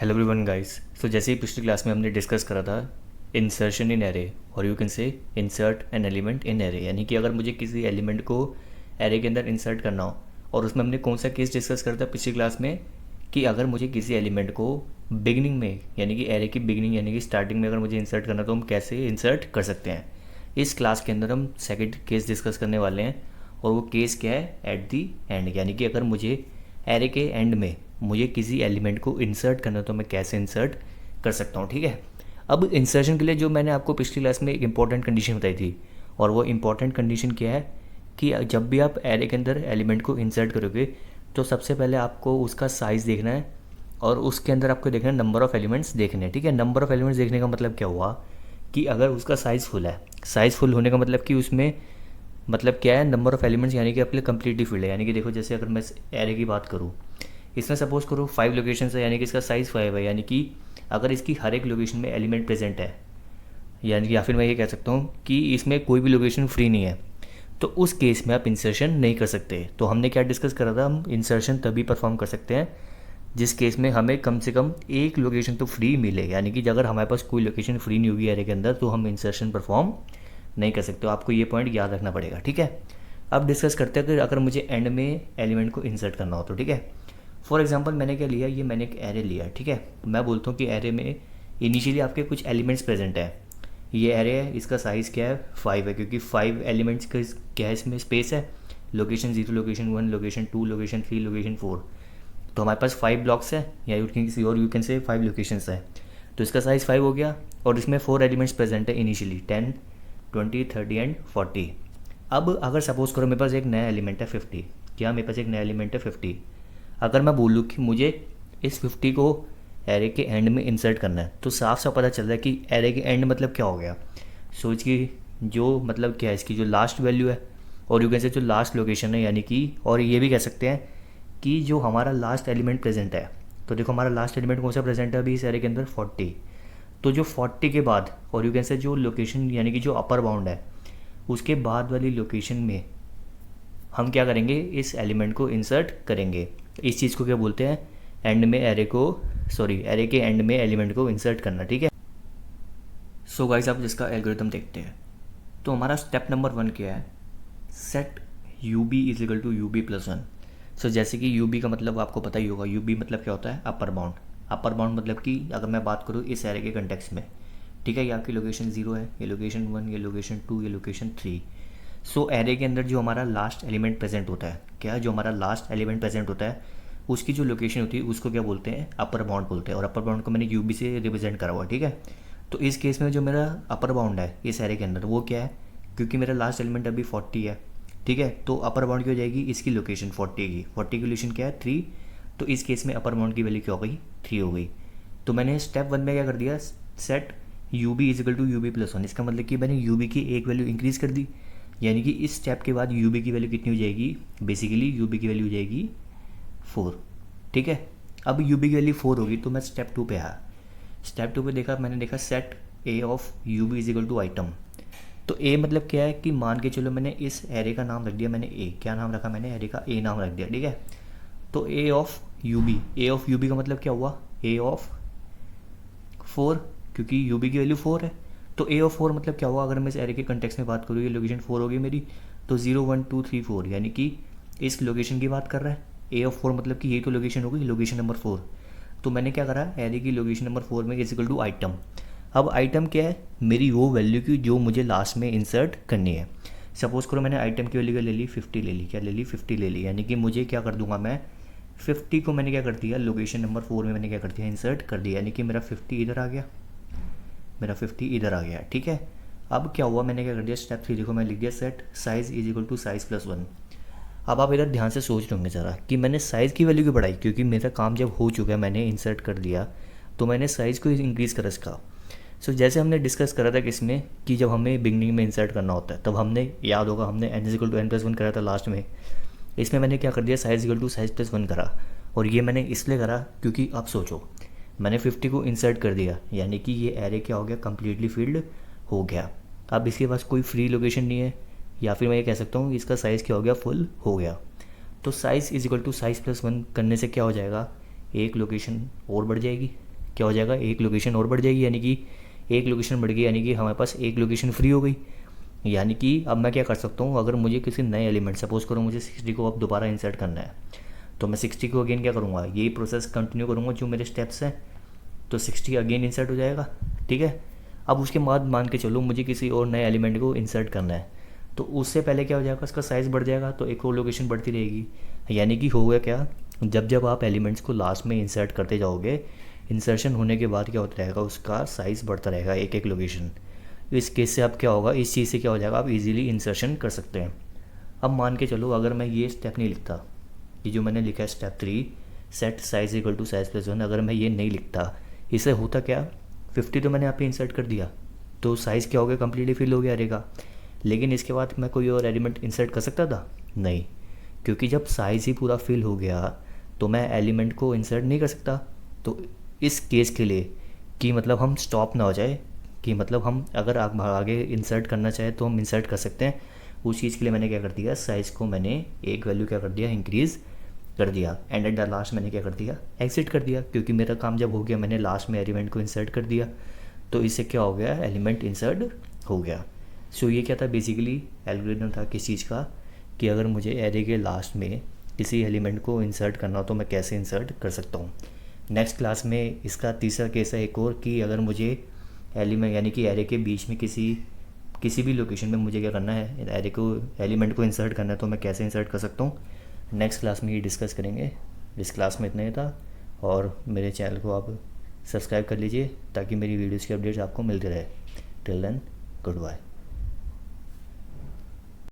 Hello everyone guys. सो जैसे ही पिछली class में हमने डिस्कस करा था इंसर्शन इन एरे, और you can say insert an element in array, यानी कि अगर मुझे किसी एलिमेंट को एरे के अंदर इंसर्ट करना हो। और उसमें हमने कौन सा केस डिस्कस करा था पिछली क्लास में, कि अगर मुझे किसी एलिमेंट को बिगनिंग में, यानी कि एरे की बिगनिंग यानी कि स्टार्टिंग में अगर मुझे इंसर्ट करना तो हम कैसे इंसर्ट कर सकते हैं। इस क्लास के अंदर हम सेकंड केस डिस्कस करने वाले हैं, और वो केस क्या है, एट दी एंड, यानी कि अगर मुझे एरे के एंड में मुझे किसी एलिमेंट को इंसर्ट करना तो मैं कैसे इंसर्ट कर सकता हूँ। ठीक है। अब इंसर्शन के लिए जो मैंने आपको पिछली क्लास में एक इंपॉर्टेंट कंडीशन बताई थी, और वो इंपॉर्टेंट कंडीशन क्या है कि जब भी आप एरे के अंदर एलिमेंट को इंसर्ट करोगे तो सबसे पहले आपको उसका साइज़ देखना है, और उसके अंदर आपको देखना है नंबर ऑफ़ एलिमेंट्स देखने हैं। ठीक है। नंबर ऑफ़ एलिमेंट्स देखने का मतलब क्या हुआ कि अगर उसका साइज़ फुल है, साइज़ फुल होने का मतलब कि उसमें मतलब क्या है, नंबर ऑफ़ एलिमेंट्स, यानी कि अपने कम्प्लीटली फील्ड है। यानी कि देखो, जैसे अगर मैं एरे की बात करूँ, इसमें सपोज करो 5 लोकेशन है, यानी कि इसका साइज़ 5 है, यानी कि अगर इसकी हर एक लोकेशन में एलिमेंट प्रेजेंट है, यानी कि या फिर मैं ये कह सकता हूँ कि इसमें कोई भी लोकेशन फ्री नहीं है, तो उस केस में आप इंसर्शन नहीं कर सकते। तो हमने क्या डिस्कस करा था, हम इंसर्शन तभी परफॉर्म कर सकते हैं जिस केस में हमें कम से कम एक लोकेशन तो फ्री मिले, यानी कि अगर हमारे पास कोई लोकेशन फ्री नहीं होगी एरे के अंदर तो हम इंसर्शन परफॉर्म नहीं कर सकते। तो आपको ये पॉइंट याद रखना पड़ेगा। ठीक है। अब डिस्कस करते हैं कि अगर मुझे एंड में एलिमेंट को इंसर्ट करना हो तो। ठीक है। फॉर एग्जांपल मैंने क्या लिया, ये मैंने एक एरे लिया। ठीक है। मैं बोलता हूँ कि एरे में इनिशियली आपके कुछ एलिमेंट्स प्रेजेंट है। ये एरे है, इसका साइज़ क्या है, 5 है, क्योंकि 5 एलिमेंट्स का क्या है, इसमें स्पेस है। Location 0, location 1, location 2, location 3, location 4। तो हमारे पास 5 ब्लॉक्स है, या यू कैन से 5 लोकेशंस है। तो इसका साइज़ 5 हो गया, और इसमें 4 एलिमेंट्स प्रेजेंट है इनिशियली, 10, 20, 30 एंड 40। अब अगर सपोज़ करो मेरे पास एक नया एलिमेंट है 50। क्या मेरे पास एक नया एलिमेंट है 50? अगर मैं बोलूँ कि मुझे इस 50 को एरे के एंड में इंसर्ट करना है, तो साफ साफ पता चल रहा है कि एरे के एंड मतलब क्या हो गया। सो इसकी जो मतलब क्या है, इसकी जो लास्ट वैल्यू है, और यू कैन से जो लास्ट लोकेशन है, यानी कि, और ये भी कह सकते हैं कि जो हमारा लास्ट एलिमेंट प्रेजेंट है। तो देखो हमारा लास्ट एलिमेंट कौन सा प्रेजेंट है अभी इस एरे के अंदर, 40। तो जो 40 के बाद, और यू कैन से जो लोकेशन, यानी कि जो अपर बाउंड है, उसके बाद वाली लोकेशन में हम क्या करेंगे, इस एलिमेंट को इंसर्ट करेंगे। इस चीज़ को क्या बोलते हैं, एंड में एरे को, सॉरी एरे के एंड में एलिमेंट को इंसर्ट करना। ठीक है। सो गाइस आप जिसका एल्गोरिथम देखते हैं, तो हमारा स्टेप नंबर 1 क्या है, set U B is equal to U B plus 1। So जैसे कि यू बी का मतलब आपको पता ही होगा, यू बी मतलब क्या होता है, अपर बाउंड। अपर बाउंड मतलब कि अगर मैं बात करूँ इस एरे के कंटेक्स्ट में, ठीक है, ये आपकी लोकेशन 0 है, ये लोकेशन 1, ये लोकेशन 2, ये लोकेशन 3। सो एरे के अंदर जो हमारा लास्ट एलिमेंट प्रेजेंट होता है, क्या जो हमारा लास्ट एलिमेंट प्रेजेंट होता है, उसकी जो लोकेशन होती है उसको क्या बोलते हैं, अपर बाउंड बोलते हैं। और अपर बाउंड को मैंने यू बी से रिप्रेजेंट करा हुआ है। ठीक है। तो इस केस में जो मेरा अपर बाउंड है इस एरे के अंदर वो क्या है, क्योंकि मेरा लास्ट एलिमेंट अभी 40 है। ठीक है। तो अपर बाउंड की हो जाएगी इसकी लोकेशन 40 की, 40 की लोकेशन क्या है, 3। तो इस केस में अपर बाउंड की वैल्यू क्या हो गई, 3 हो गई। तो मैंने स्टेप 1 में क्या कर दिया, set U B is equal to U B plus 1। इसका मतलब कि मैंने यू बी की एक वैल्यू इंक्रीज़ कर दी, यानी कि इस स्टेप के बाद यू बी की वैल्यू कितनी हो जाएगी, बेसिकली यू बी की वैल्यू हो जाएगी 4। ठीक है। अब यू बी की वैल्यू 4 होगी, तो मैं स्टेप 2 पे आया। स्टेप 2 पे देखा, मैंने देखा set A of U B is equal to item. तो ए मतलब क्या है कि मान के चलो मैंने इस एरे का नाम रख दिया, मैंने ए, क्या नाम रखा मैंने, एरे का ए नाम रख दिया। ठीक है। तो A of U B, A of U B का मतलब क्या हुआ, ए ऑफ 4, क्योंकि यू बी की वैल्यू 4 है। तो ए ऑफ 4 मतलब क्या हुआ, अगर मैं इस एरे के कंटेक्स्ट में बात करूँ, ये लोकेशन 4 होगी मेरी, तो 0, 1, 2, 3, 4, यानी कि इस लोकेशन की बात कर रहा है। ए ऑफ 4 मतलब कि ये तो लोकेशन होगी, लोकेशन नंबर 4। तो मैंने क्या करा, एरे की लोकेशन नंबर 4 में इज इक्वल टू आइटम। अब आइटम क्या है, मेरी वो वैल्यू की जो मुझे लास्ट में इंसर्ट करनी है। सपोज करो मैंने आइटम की वैल्यू क्या ले ली, 50 ले ली, क्या ले ली, 50 ले ली, यानी कि मुझे क्या कर दूंगा मैं, 50 को मैंने क्या कर दिया, लोकेशन नंबर 4 में मैंने क्या कर दिया, इंसर्ट कर दिया, यानी कि मेरा 50 इधर आ गया, मेरा 50 इधर आ गया। ठीक है। अब क्या हुआ, मैंने क्या कर दिया, स्टेप 3 देखो, मैं लिख दिया set size is equal to size plus 1। अब आप इधर ध्यान से सोच रहे होंगे ज़रा कि मैंने साइज़ की वैल्यू क्यों बढ़ाई, क्योंकि मेरा काम जब हो चुका है, मैंने इंसर्ट कर दिया, तो मैंने साइज़ को इंक्रीज़ करा इसका। सो जैसे हमने डिस्कस करा था किसमें, कि जब हमें बिगनिंग में इंसर्ट करना होता है, तब हमने, याद होगा, हमने N is equal to N plus 1 करा था लास्ट में। इसमें मैंने क्या कर दिया, size equal to size plus 1 करा। और ये मैंने इसलिए करा क्योंकि आप सोचो, मैंने 50 को इंसर्ट कर दिया, यानी कि ये एरे क्या हो गया, कम्प्लीटली फिल्ड हो गया। अब इसके पास कोई फ्री लोकेशन नहीं है, या फिर मैं ये कह सकता हूँ इसका साइज़ क्या हो गया, फुल हो गया। तो size is equal to size plus 1 करने से क्या हो जाएगा, एक लोकेशन और बढ़ जाएगी, क्या हो जाएगा, एक लोकेशन और बढ़ जाएगी, यानी कि एक लोकेशन बढ़ गई, यानी कि हमारे पास एक लोकेशन फ्री हो गई। यानी कि अब मैं क्या कर सकता हूँ, अगर मुझे किसी नए एलिमेंट, सपोज करो मुझे 60 को अब दोबारा इंसर्ट करना है, तो मैं 60 को अगेन क्या करूँगा, यही प्रोसेस कंटिन्यू करूँगा जो मेरे स्टेप्स हैं, तो 60 अगेन इंसर्ट हो जाएगा। ठीक है, अब उसके बाद मान के चलो मुझे किसी और नए एलिमेंट को इंसर्ट करना है, तो उससे पहले क्या हो जाएगा, उसका साइज़ बढ़ जाएगा, तो एक और लोकेशन बढ़ती रहेगी। यानी कि हो गया क्या, जब जब आप एलिमेंट्स को लास्ट में इंसर्ट करते जाओगे, इंसर्शन होने के बाद क्या होता रहेगा, उसका साइज़ बढ़ता रहेगा एक एक लोकेशन। इस केस से अब क्या होगा, इस चीज़ से क्या हो जाएगा, आप इजीली इंसर्शन कर सकते हैं। अब मान के चलो अगर मैं ये स्टेप नहीं लिखता, ये जो मैंने लिखा है step 3, set size equal to size plus 1, अगर मैं ये नहीं लिखता, इससे होता क्या, 50 तो मैंने यहाँ पे इंसर्ट कर दिया, तो साइज़ क्या हो गया, कम्प्लीटली फिल हो गया रहेगा। लेकिन इसके बाद मैं कोई और एलिमेंट इंसर्ट कर सकता था, नहीं, क्योंकि जब साइज़ ही पूरा फिल हो गया तो मैं एलिमेंट को इंसर्ट नहीं कर सकता। तो इस केस के लिए कि मतलब हम स्टॉप ना हो जाए, कि मतलब हम अगर आगे इंसर्ट करना चाहे तो हम इंसर्ट कर सकते हैं, उस चीज़ के लिए मैंने क्या कर दिया, साइज़ को मैंने एक वैल्यू क्या कर दिया, इंक्रीज़ कर दिया, एंड एट द लास्ट मैंने क्या कर दिया, एग्जिट कर दिया, क्योंकि मेरा काम जब हो गया मैंने लास्ट में एलिमेंट को इंसर्ट कर दिया, तो इससे क्या हो गया, एलिमेंट इंसर्ट हो गया। सो ये क्या था, बेसिकली एल्गोरिथम था किस चीज़ का, कि अगर मुझे एरे के लास्ट में किसी एलिमेंट को इंसर्ट करना हो तो मैं कैसे इंसर्ट कर सकता हूँ। नेक्स्ट क्लास में इसका तीसरा केस है एक और, कि अगर मुझे एलिमेंट यानी कि एरे के बीच में किसी भी लोकेशन में मुझे क्या करना है, एरे को एलिमेंट को इंसर्ट करना है तो मैं कैसे इंसर्ट कर सकता हूँ। नेक्स्ट क्लास में ये डिस्कस करेंगे। इस क्लास में इतना ही था, और मेरे चैनल को आप सब्सक्राइब कर लीजिए ताकि मेरी वीडियोज़ की अपडेट्स आपको मिलती रहे। Till then, good bye.